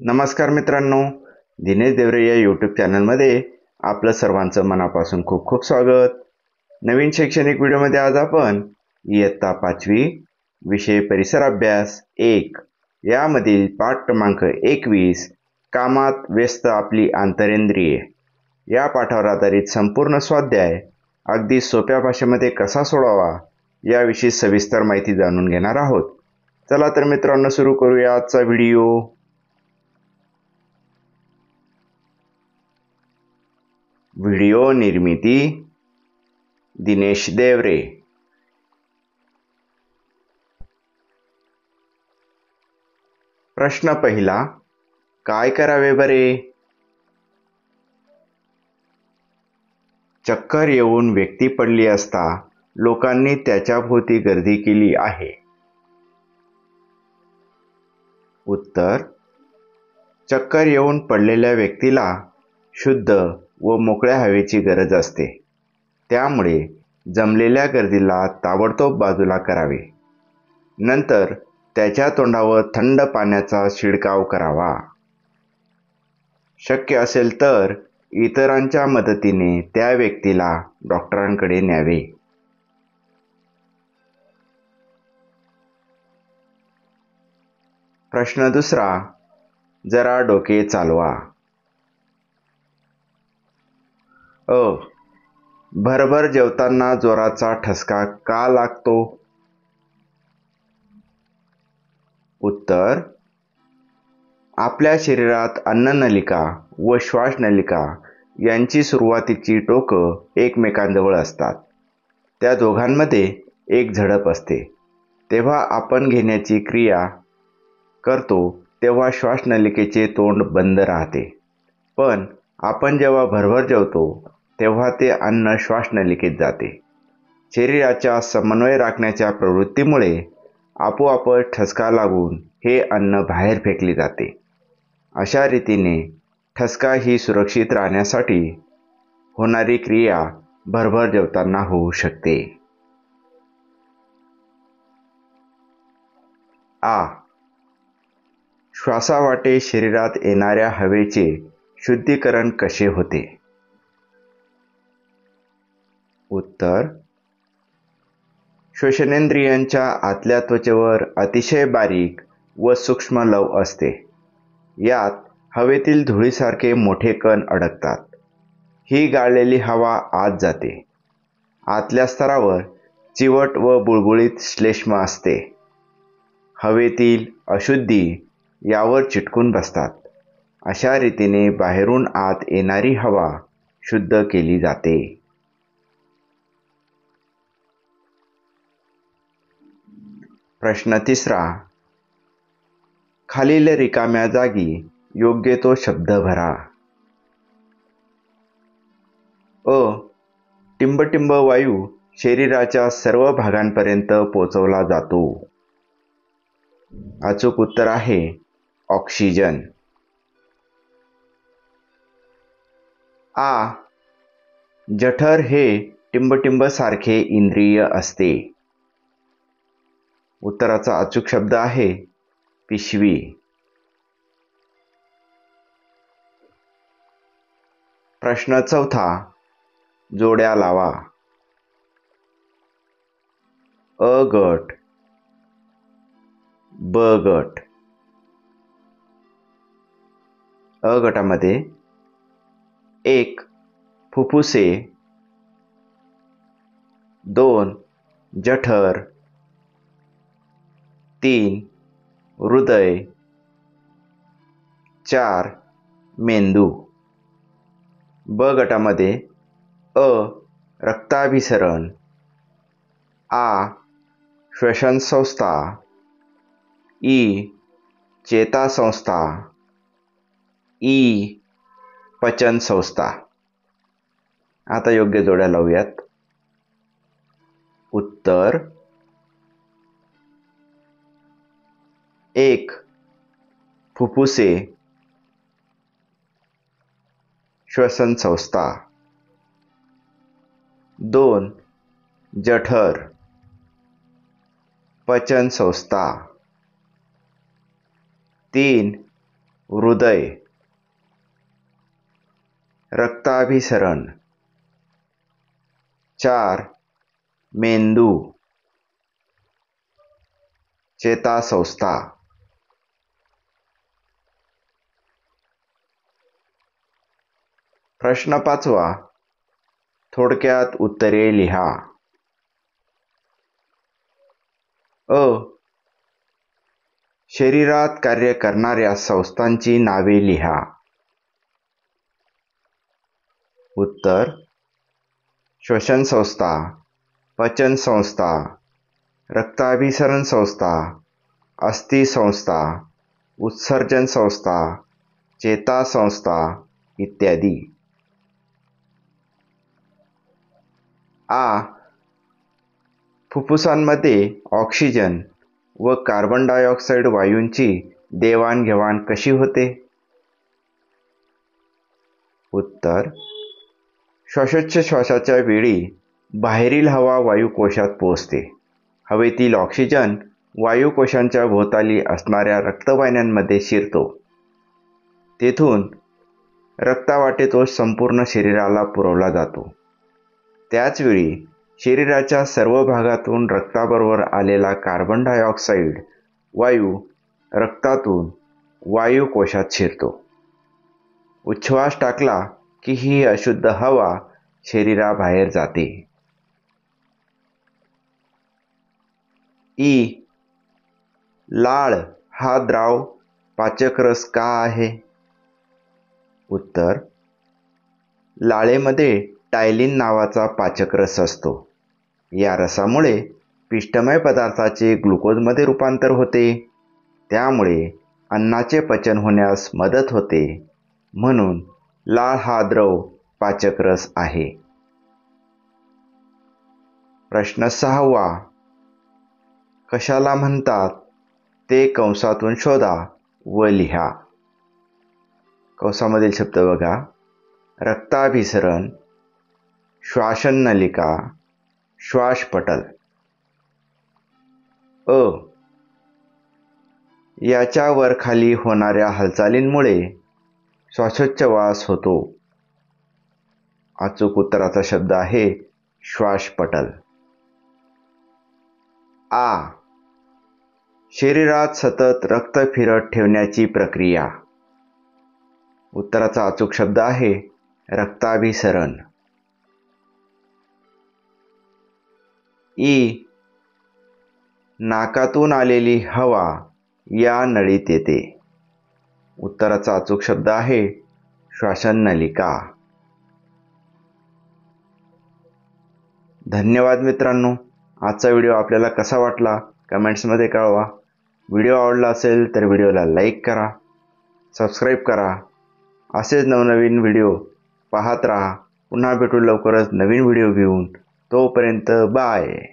नमस्कार मित्रांनो, दिनेश देवरे या यूट्यूब चॅनलमध्ये आपलं सर्वांचं मनापासून खूप खूप स्वागत. नवीन शैक्षणिक व्हिडिओमध्ये आज आपण इयत्ता 5वी विषय परिसर अभ्यास 1 यामधील पाठ क्रमांक 21 कामात व्यस्त आपली आंतरेंद्रिये या पाठावर आधारित संपूर्ण स्वाध्याय अगदी सोप्या भाषेमध्ये कसा सोडवावा याविषयी सविस्तर माहिती जाणून घेणार आहोत. चला तर मित्रांनो, सुरू करूया आजचा व्हिडिओ. व्हिडिओ निर्मिती दिनेश देवरे. प्रश्न पहिला, काय करावे बरे? चक्कर येऊन व्यक्ती पडली असता लोकांनी त्याच्याभोवती गर्दी केली आहे. उत्तर, चक्कर येऊन पडलेल्या व्यक्तीला शुद्ध व मोकळ्या हवेची गरज असते. त्यामुळे जमलेल्या गर्दीला ताबडतोब बाजूला करावे. नंतर त्याच्या तोंडावर थंड पाण्याचा शिडकाव करावा. शक्य असेल तर इतरांच्या मदतीने त्या व्यक्तीला डॉक्टरांकडे न्यावे. प्रश्न दुसरा, जरा डोके चालवा. अ. भरभर जेवताना जोराचा ठसका का लागतो? उत्तर, आपल्या शरीरात अन्ननलिका व श्वासनलिका यांची सुरुवातीची टोकं एकमेकांजवळ असतात. त्या दोघांमध्ये एक झडप असते. तेव्हा आपण घेण्याची क्रिया करतो तेव्हा श्वासनलिकेचे तोंड बंद राहते. पण आपण जेव्हा भरभर जेवतो तेव्हा ते अन्न श्वासनलिकेत जाते. शरीराच्या समन्वय राखण्याच्या प्रवृत्तीमुळे आपोआपच ठसका लागून हे अन्न बाहेर फेकले जाते. अशा रीतीने ठसका ही सुरक्षित राहण्यासाठी होणारी क्रिया भरभर जेवताना होऊ शकते. आ. श्वासावाटे शरीरात येणाऱ्या हवेचे शुद्धीकरण कसे होते? उत्तर, श्वसनेंद्रियांच्या आतल्या त्वचेवर अतिशय बारीक व सूक्ष्म लव असते. यात हवेतील धुळीसारखे मोठे कण अडकतात. ही गाळलेली हवा आत जाते. आतल्या स्तरावर चिवट व बुळबुळीत श्लेष्म असते. हवेतील अशुद्धी यावर चिटकून बसतात. अशा रीतीने बाहेरून आत येणारी हवा शुद्ध केली जाते. प्रश्न तिसरा, खालील रिकाम्या जागी योग्य तो शब्द भरा. अ. टिंबटिंब वायू शरीराच्या सर्व भागांपर्यंत पोचवला जातो. अचूक उत्तर आहे ऑक्सिजन. आ. जठर हे टिंबटिंब सारखे इंद्रिय असते. उत्तराचा अचूक शब्द आहे पिशवी. प्रश्न चौथा, जोड्या लावा. अ गट, ब गट. अ गटामध्ये 1. फुफ्फुसे, 2. जठर, 3. हृदय, 4. मेंदू. ब गटामध्ये अ. रक्ताभिसरण, आ. श्वसन संस्था, ई. चेतासंस्था, ई. पचन संस्था. आता योग्य जोड्या लावूयात. उत्तर, 1. फुफ्फुसे, श्वसन संस्था. 2. जठर, पचन संस्था. 3. हृदय. रक्ताभिसरण. 4. मेंदू. चेतासंस्था. प्रश्न 5. थोडक्यात उत्तरे लिहा. अ. शरीरात कार्य करणाऱ्या संस्थांची नावे लिहा. उत्तर: श्वसन संस्था, पचन संस्था, रक्ताभिसरण संस्था, अस्थि संस्था, उत्सर्जन संस्था, चेता संस्था इत्यादी. आ. फुफ्फुसांमध्ये ऑक्सिजन व कार्बन डायऑक्साईड वायूंची देवाणघेवाण कशी होते? उत्तर: श्वासोच्छवासाच्या वेळी बाहेरील हवा वायुकोशात पोहोचते. हवेतील ऑक्सिजन वायुकोशांच्या भोवताली असणाऱ्या रक्तवाहिन्यांमध्ये शिरतो. तेथून रक्तावाटे तो संपूर्ण शरीराला पुरवला जातो. त्याचवेळी शरीराच्या सर्व भागातून रक्ताबरोबर आलेला कार्बन डायऑक्साईड वायू रक्तातून वायुकोशात शिरतो. उच्छ्वास टाकला की ही अशुद्ध हवा शरीराबाहेर जाते. ई. लाळ हा द्राव पाचक रस का आहे? उत्तर: लाळेमध्ये टायलिन नावाचा पाचक रस असतो. या रसामुळे पिष्टमय पदार्थाचे ग्लुकोजमध्ये रूपांतर होते. त्यामुळे अन्नाचे पचन होण्यास मदत होते. म्हणून लाळ हा द्रव पाचक रस आहे. प्रश्न 6. कशाला म्हणतात ते कंसातून शोधा व लिहा. कंसामधील शब्द बघा. रक्ताभिसरण, श्वासनलिका, श्वासपटल. अ. याच्या वर खाली होणाऱ्या हालचालींमुळे श्वासोच्छवास होतो. अचूक उत्तराचा शब्द आहे श्वासपटल. आ. शरीरात सतत रक्त फिरत ठेवण्याची प्रक्रिया. उत्तराचा अचूक शब्द आहे रक्ताभिसरण. ई. नाकातून आलेली हवा या नळीत येते. उत्तराचा अचूक शब्द आहे श्वासनलिका. धन्यवाद मित्रांनो. आजचा व्हिडिओ आपल्याला कसा वाटला कमेंट्समध्ये कळवा. व्हिडिओ आवडला असेल तर व्हिडिओला लाईक करा, सबस्क्राईब करा. असेच नवनवीन व्हिडिओ पाहत राहा. पुन्हा भेटू लवकरच नवीन व्हिडिओ घेऊन. तोपर्यंत बाय.